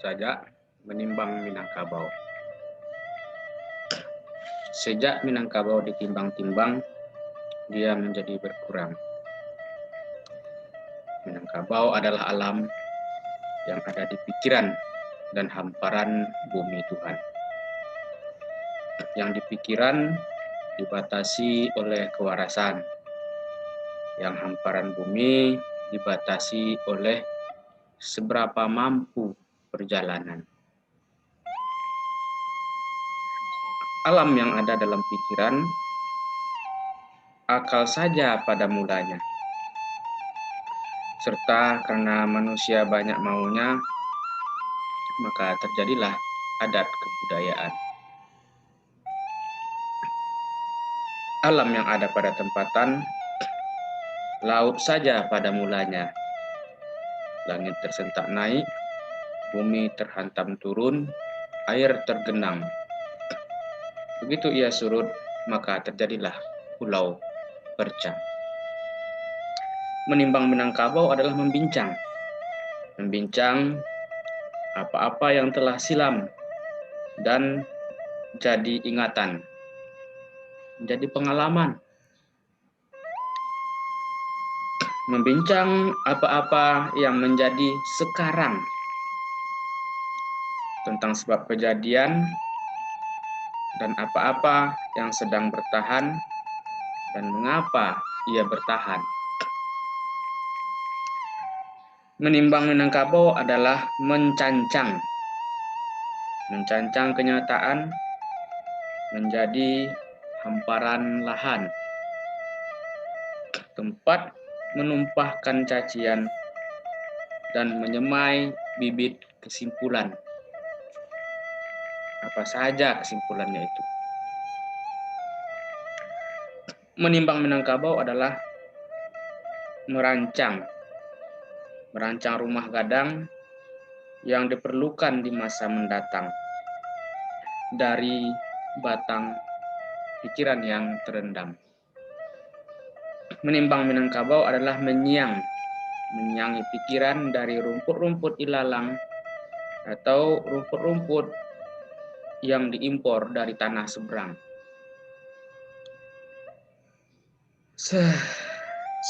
saja menimbang Minangkabau. Sejak Minangkabau ditimbang-timbang, dia menjadi berkurang. Minangkabau adalah alam yang ada di pikiran dan hamparan bumi Tuhan. Yang di pikiran dibatasi oleh kewarasan, yang hamparan bumi dibatasi oleh seberapa mampu perjalanan. Alam yang ada dalam pikiran, akal saja pada mulanya. Serta karena manusia banyak maunya, maka terjadilah adat kebudayaan. Alam yang ada pada tempatan, laut saja pada mulanya. Langit tersentak naik, bumi terhantam turun, air tergenang. Begitu ia surut, maka terjadilah Pulau Perca. Menimbang Minangkabau adalah membincang. Membincang apa-apa yang telah silam dan jadi ingatan, menjadi pengalaman. Membincang apa-apa yang menjadi sekarang, tentang sebab kejadian dan apa-apa yang sedang bertahan dan mengapa ia bertahan. Menimbang Minangkabau adalah mencancang kenyataan menjadi hamparan lahan, tempat menumpahkan cacian dan menyemai bibit kesimpulan. Apa saja kesimpulannya itu? Menimbang Minangkabau adalah merancang rumah gadang yang diperlukan di masa mendatang dari batang pikiran yang terendam. Menimbang Minangkabau adalah menyiangi pikiran dari rumput-rumput ilalang atau rumput-rumput yang diimpor dari tanah seberang.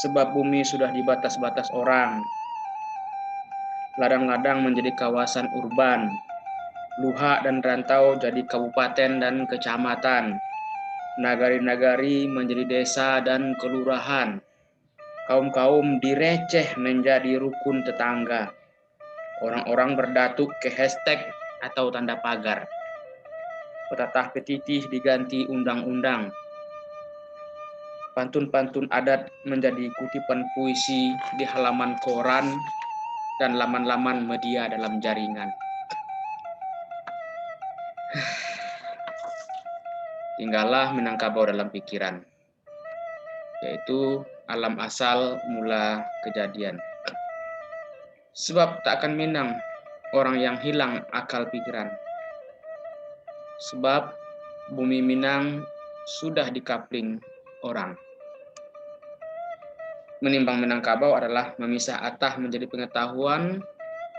Sebab bumi sudah di batas-batas orang, ladang-ladang menjadi kawasan urban, luhak dan rantau jadi kabupaten dan kecamatan, nagari-nagari menjadi desa dan kelurahan, kaum-kaum direceh menjadi rukun tetangga, orang-orang berdatuk ke hashtag atau tanda pagar, petatah petitih diganti undang-undang, pantun-pantun adat menjadi kutipan puisi di halaman koran dan laman-laman media dalam jaringan. Tinggallah Minangkabau dalam pikiran, yaitu alam asal mula kejadian. Sebab tak akan Minang orang yang hilang akal pikiran. Sebab bumi Minang sudah dikapling orang. Menimbang Minangkabau adalah memisah atah menjadi pengetahuan,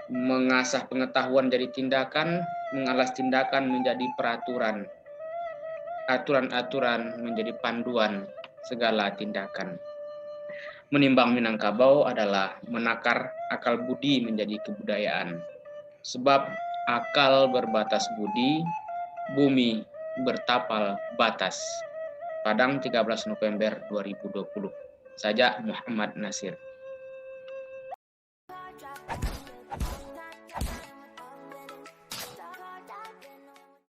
mengasah pengetahuan jadi tindakan, mengalas tindakan menjadi peraturan, aturan-aturan menjadi panduan segala tindakan. Menimbang Minangkabau adalah menakar akal budi menjadi kebudayaan. Sebab akal berbatas budi, bumi bertapal batas. Padang 13 November 2020. Saja Muhammad Nasir.